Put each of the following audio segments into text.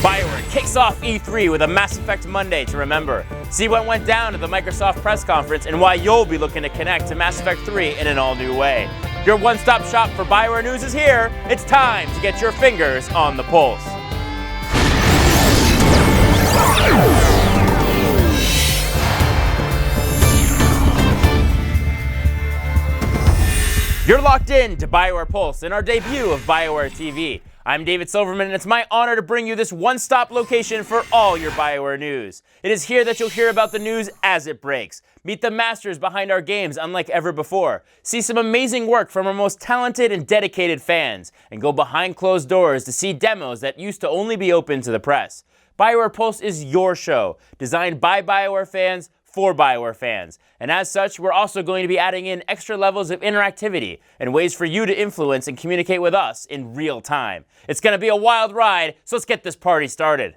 BioWare kicks off E3 with a Mass Effect Monday to remember. See what went down at the Microsoft press conference and why you'll be looking to connect to Mass Effect 3 in an all-new way. Your one-stop shop for BioWare news is here. It's time to get your fingers on the pulse. You're locked in to BioWare Pulse and our debut of BioWare TV. I'm David Silverman, and it's my honor to bring you this one-stop location for all your BioWare news. It is here that you'll hear about the news as it breaks. Meet the masters behind our games unlike ever before. See some amazing work from our most talented and dedicated fans. And go behind closed doors to see demos that used to only be open to the press. BioWare Pulse is your show, designed by BioWare fans for BioWare fans. And as such, we're also going to be adding in extra levels of interactivity and ways for you to influence and communicate with us in real time. It's going to be a wild ride, so let's get this party started.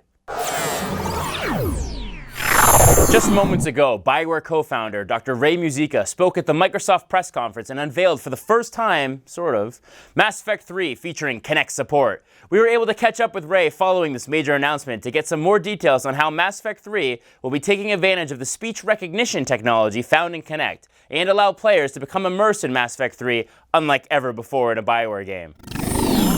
Just moments ago, BioWare co-founder Dr. Muzyka spoke at the Microsoft press conference and unveiled for the first time, sort of, Mass Effect 3 featuring Kinect support. We were able to catch up with Ray following this major announcement to get some more details on how Mass Effect 3 will be taking advantage of the speech recognition technology found in Kinect and allow players to become immersed in Mass Effect 3 unlike ever before in a BioWare game.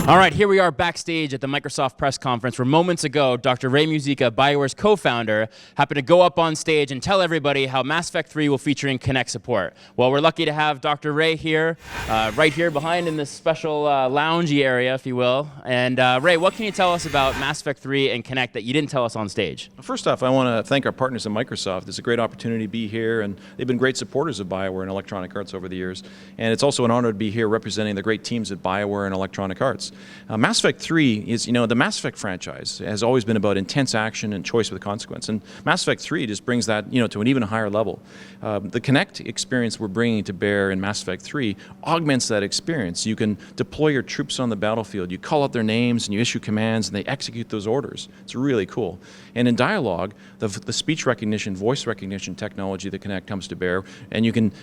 All right, here we are backstage at the Microsoft press conference where moments ago, Dr. Muzyka, BioWare's co-founder, happened to go up on stage and tell everybody how Mass Effect 3 will feature Kinect support. Well, we're lucky to have Dr. Ray here, right here behind in this special loungy area, if you will. And Ray, what can you tell us about Mass Effect 3 and Kinect that you didn't tell us on stage? First off, I want to thank our partners at Microsoft. It's a great opportunity to be here, and they've been great supporters of BioWare and Electronic Arts over the years. And it's also an honor to be here representing the great teams at BioWare and Electronic Arts. Mass Effect 3 is, the Mass Effect franchise has always been about intense action and choice with consequence. And Mass Effect 3 just brings that, to an even higher level. The Kinect experience we're bringing to bear in Mass Effect 3 augments that experience. You can deploy your troops on the battlefield. You call out their names and you issue commands and they execute those orders. It's really cool. And in dialogue, the speech recognition, voice recognition technology that Kinect comes to bear, and you can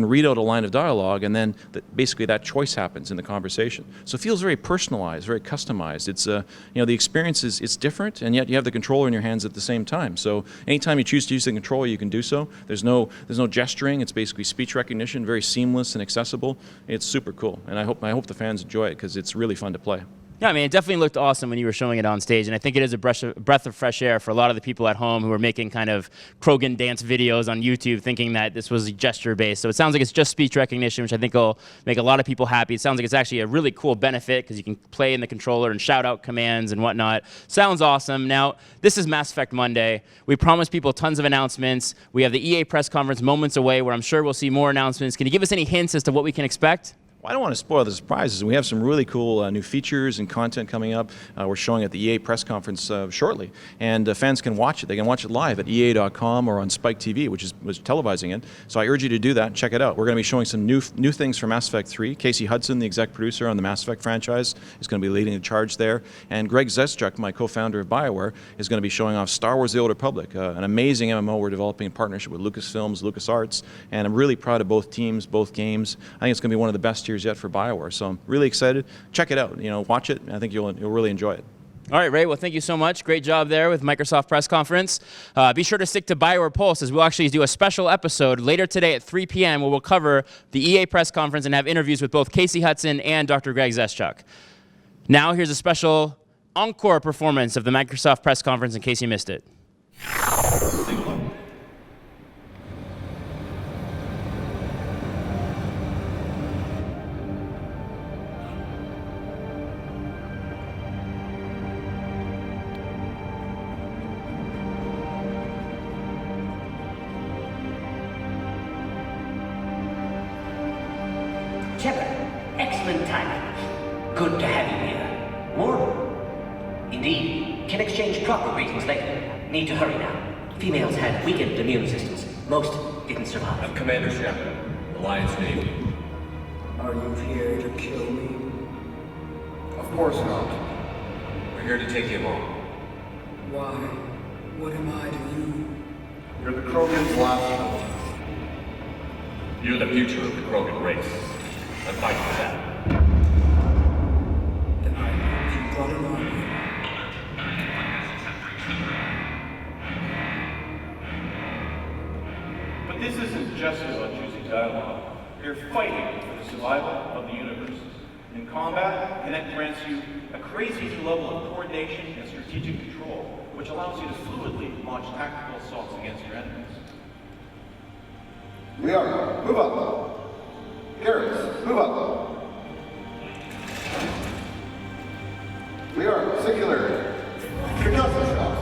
read out a line of dialogue, and then basically that choice happens in the conversation. So it feels very personalized, very customized. It's the experience it's different, and yet you have the controller in your hands at the same time. So anytime you choose to use the controller, you can do so. There's no gesturing. It's basically speech recognition, very seamless and accessible. It's super cool, and I hope the fans enjoy it because it's really fun to play. Yeah, I mean, it definitely looked awesome when you were showing it on stage, and I think it is a breath of fresh air for a lot of the people at home who are making kind of Krogan dance videos on YouTube thinking that this was gesture-based. So it sounds like it's just speech recognition, which I think will make a lot of people happy. It sounds like it's actually a really cool benefit because you can play in the controller and shout out commands and whatnot. Sounds awesome. Now, this is Mass Effect Monday. We promised people tons of announcements. We have the EA press conference moments away where I'm sure we'll see more announcements. Can you give us any hints as to what we can expect? I don't want to spoil the surprises. We have some really cool new features and content coming up. We're showing at the EA press conference shortly, and fans can watch it. They can watch it live at EA.com or on Spike TV, which was televising it. So I urge you to do that and check it out. We're going to be showing some new things for Mass Effect 3. Casey Hudson, the exec producer on the Mass Effect franchise, is going to be leading the charge there. And Greg Zeschuk, my co-founder of BioWare, is going to be showing off Star Wars: The Old Republic, an amazing MMO we're developing in partnership with Lucasfilms, LucasArts, and I'm really proud of both teams, both games. I think it's going to be one of the best years yet for BioWare, so I'm really excited. Check it out, watch it. I think you'll really enjoy it. All right, Ray, well, thank you so much. Great job there with Microsoft press conference. Be sure to stick to BioWare Pulse as we'll actually do a special episode later today at 3 p.m. where we'll cover the EA press conference and have interviews with both Casey Hudson and Dr. Greg Zeschuk. Now, here's a special encore performance of the Microsoft press conference in case you missed it. Shepard, excellent timing. Good to have you here. Warm? Indeed. Can exchange proper greetings later. Need to hurry now. Females had weakened immune systems. Most didn't survive. I'm Commander Shepard, Alliance Navy. Are you here to kill me? Of course not. We're here to take you home. Why? What am I to you? You're the Krogan's last hope. You're the future of the Krogan race. I'm fighting for that. this isn't just about choosing dialogue. You're fighting for the survival of the universe. In combat, Kinect grants you a crazy new level of coordination and strategic control, which allows you to fluidly launch tactical assaults against your enemies. We are. Move up. Garrus, move up. We are. Singularity. Concussive shot.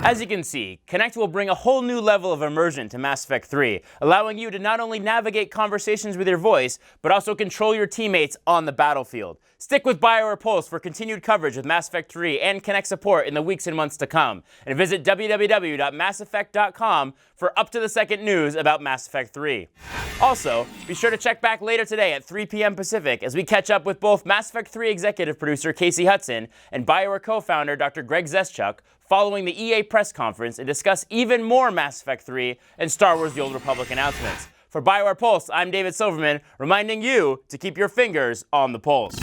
As you can see, Kinect will bring a whole new level of immersion to Mass Effect 3, allowing you to not only navigate conversations with your voice, but also control your teammates on the battlefield. Stick with BioWare Pulse for continued coverage of Mass Effect 3 and Kinect support in the weeks and months to come. And visit www.masseffect.com for up-to-the-second news about Mass Effect 3. Also, be sure to check back later today at 3 p.m. Pacific as we catch up with both Mass Effect 3 executive producer Casey Hudson and BioWare co-founder Dr. Greg Zeschuk following the EA press conference and discuss even more Mass Effect 3 and Star Wars The Old Republic announcements. For BioWare Pulse, I'm David Silverman, reminding you to keep your fingers on the pulse.